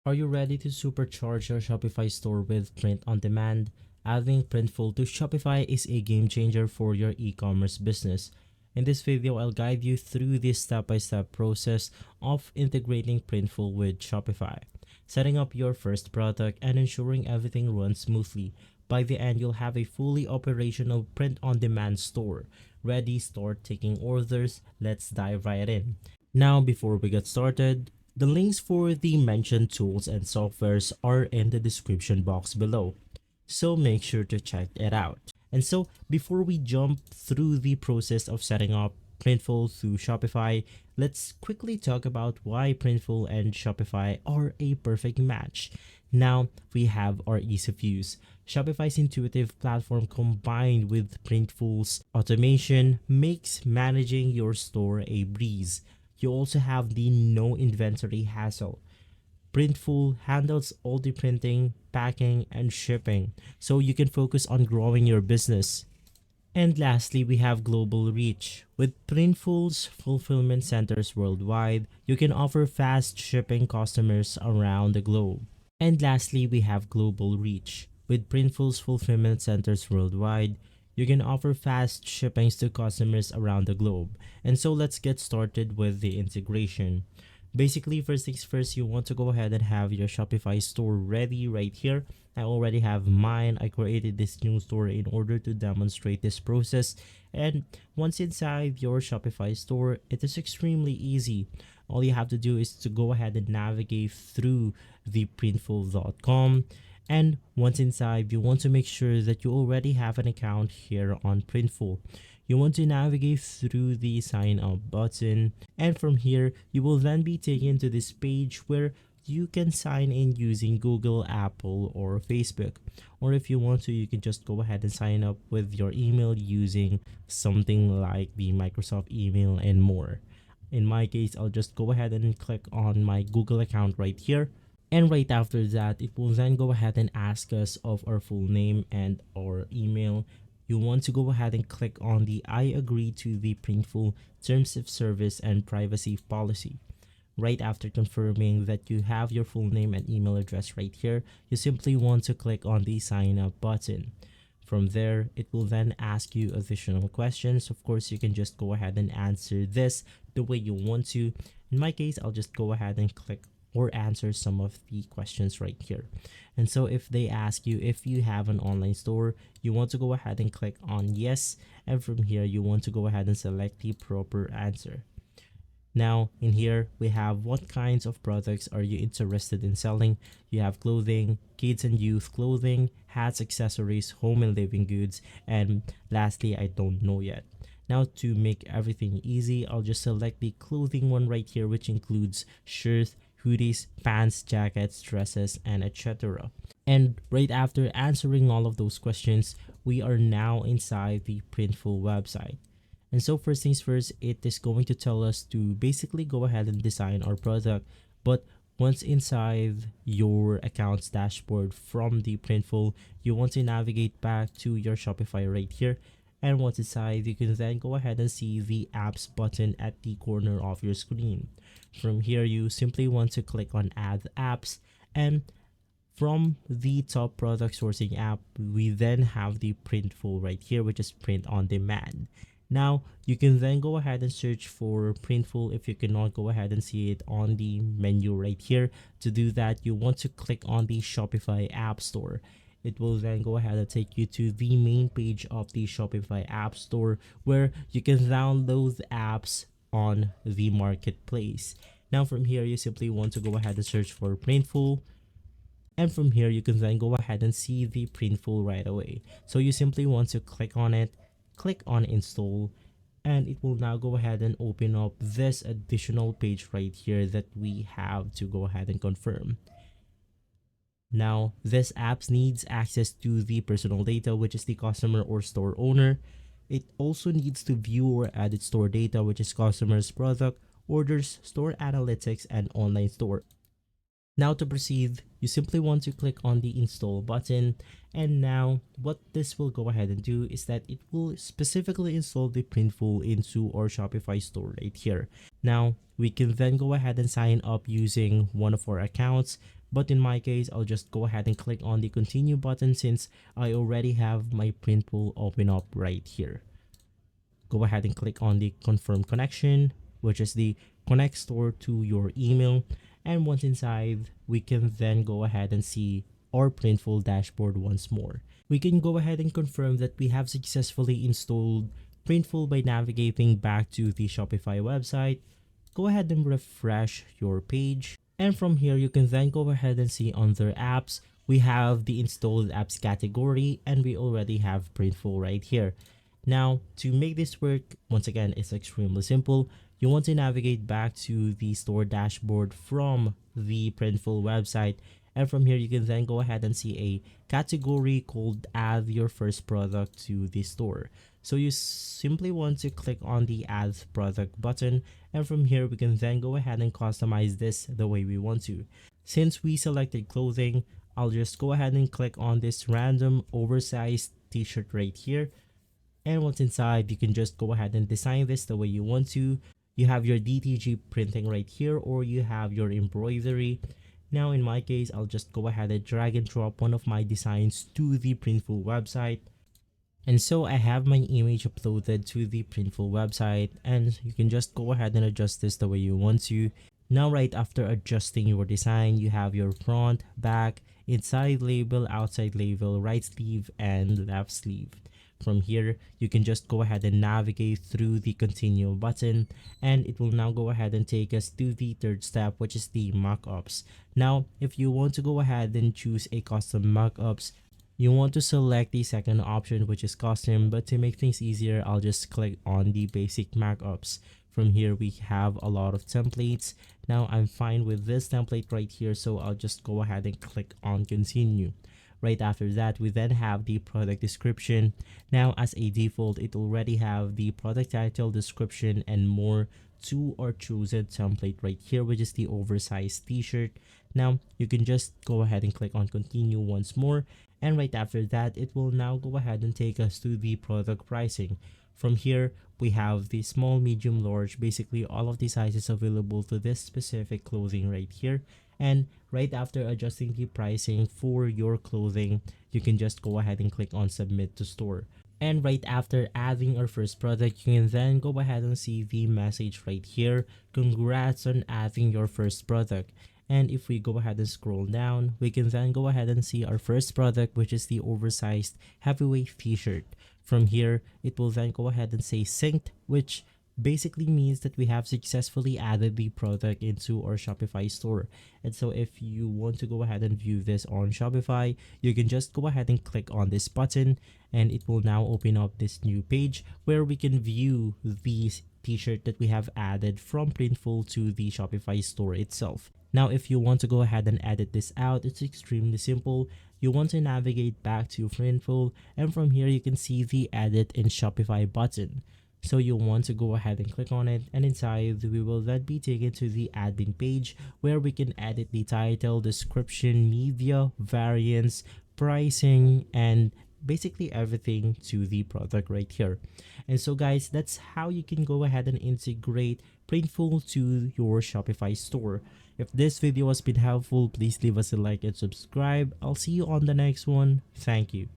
Are you ready to supercharge your Shopify store with print on demand? Adding Printful to Shopify is a game changer for your e-commerce business. In this video, I'll guide you through this step-by-step process of integrating Printful with Shopify, setting up your first product, and ensuring everything runs smoothly. By the end, you'll have a fully operational print-on-demand store. Ready, start taking orders. Let's dive right in. Now, before we get started, the links for the mentioned tools and softwares are in the description box below, so make sure to check it out. And so, before we jump through the process of setting up Printful through Shopify, let's quickly talk about why Printful and Shopify are a perfect match. Now, we have our ease of use. Shopify's intuitive platform combined with Printful's automation makes managing your store a breeze. You also have the no inventory hassle. Printful handles all the printing, packing, and shipping, so you can focus on growing your business. And lastly, we have global reach. With Printful's fulfillment centers worldwide, you can offer fast shipping customers around the globe. And lastly, we have global reach. With Printful's fulfillment centers worldwide, you can offer fast shippings to customers around the globe. And so let's get started with the integration. Basically, first things first, you want to go ahead and have your Shopify store ready right here. I already have mine. I created this new store in order to demonstrate this process. And once inside your Shopify store, it is extremely easy. All you have to do is to go ahead and navigate through the printful.com. And once inside, you want to make sure that you already have an account here on Printful. You want to navigate through the sign up button, and from here you will then be taken to this page where you can sign in using Google, Apple, or Facebook. Or if you want to, you can just go ahead and sign up with your email using something like the Microsoft email and more. In my case, I'll just go ahead and click on my Google account right here. And right after that, it will then go ahead and ask us of our full name and our email. You want to go ahead and click on the I agree to the Printful Terms of Service and Privacy Policy. Right after confirming that you have your full name and email address right here, you simply want to click on the sign up button. From there, it will then ask you additional questions. Of course, you can just go ahead and answer this the way you want to. In my case, I'll just go ahead and click or answer some of the questions right here. And so if they ask you if you have an online store, you want to go ahead and click on yes, and from here you want to go ahead and select the proper answer. Now in here we have what kinds of products are you interested in selling. You have clothing, kids and youth clothing, hats, accessories, home and living goods, and lastly, I don't know yet. Now to make everything easy, I'll just select the clothing one right here, which includes shirts, hoodies, pants, jackets, dresses, and etc. And right after answering all of those questions, we are now inside the Printful website. And so first things first, it is going to tell us to basically go ahead and design our product. But once inside your account's dashboard from the Printful, you want to navigate back to your Shopify right here. And once inside, you can then go ahead and see the apps button at the corner of your screen. From here, you simply want to click on add apps, and from the top product sourcing app, we then have the Printful right here, which is print on demand. Now you can then go ahead and search for Printful if you cannot go ahead and see it on the menu right here. To do that, you want to click on the Shopify App Store. It will then go ahead and take you to the main page of the Shopify App Store where you can download apps on the marketplace. Now from here, you simply want to go ahead and search for Printful. And from here, you can then go ahead and see the Printful right away. So you simply want to click on it, click on install, and it will now go ahead and open up this additional page right here that we have to go ahead and confirm. Now, this app needs access to the personal data, which is the customer or store owner. It also needs to view or edit store data, which is customers, product, orders, store analytics, and online store. Now to proceed, you simply want to click on the install button, and now what this will go ahead and do is that it will specifically install the Printful into our Shopify store right here. Now we can then go ahead and sign up using one of our accounts, but in my case I'll just go ahead and click on the continue button since I already have my Printful open up right here. Go ahead and click on the confirm connection, which is the connect store to your email. And once inside, we can then go ahead and see our Printful dashboard once more. We can go ahead and confirm that we have successfully installed Printful by navigating back to the Shopify website. Go ahead and refresh your page. And from here, you can then go ahead and see under apps, we have the installed apps category, and we already have Printful right here. Now, to make this work, once again, it's extremely simple. You want to navigate back to the store dashboard from the Printful website. And from here, you can then go ahead and see a category called Add Your First Product to the store. So you simply want to click on the Add Product button. And from here, we can then go ahead and customize this the way we want to. Since we selected clothing, I'll just go ahead and click on this random oversized t-shirt right here. And once inside, you can just go ahead and design this the way you want to. You have your DTG printing right here, or you have your embroidery. Now in my case, I'll just go ahead and drag and drop one of my designs to the Printful website. And so I have my image uploaded to the Printful website, and you can just go ahead and adjust this the way you want to. Now right after adjusting your design, you have your front, back, inside label, outside label, right sleeve, and left sleeve. From here, you can just go ahead and navigate through the continue button, and it will now go ahead and take us to the third step, which is the mockups. Now, if you want to go ahead and choose a custom mockups, you want to select the second option, which is custom, but to make things easier, I'll just click on the basic mockups. From here, we have a lot of templates. Now I'm fine with this template right here, so I'll just go ahead and click on continue. Right after that, we then have the product description. Now as a default, it already have the product title, description, and more to our chosen template right here, which is the oversized t-shirt. Now you can just go ahead and click on continue once more, and right after that, it will now go ahead and take us to the product pricing. From here, we have the small, medium, large, basically all of the sizes available to this specific clothing right here. And right after adjusting the pricing for your clothing, you can just go ahead and click on submit to store. And right after adding our first product, you can then go ahead and see the message right here. Congrats on adding your first product. And if we go ahead and scroll down, we can then go ahead and see our first product, which is the oversized heavyweight t-shirt. From here, it will then go ahead and say synced, which basically means that we have successfully added the product into our Shopify store. And so if you want to go ahead and view this on Shopify, you can just go ahead and click on this button, and it will now open up this new page where we can view the t-shirt that we have added from Printful to the Shopify store itself. Now, if you want to go ahead and edit this out, it's extremely simple. You want to navigate back to Printful, and from here you can see the edit in Shopify button. So you'll want to go ahead and click on it, and inside we will then be taken to the admin page where we can edit the title, description, media, variants, pricing, and basically everything to the product right here. And so guys, that's how you can go ahead and integrate Printful to your Shopify store. If this video has been helpful, please leave us a like and subscribe. I'll see you on the next one. Thank you.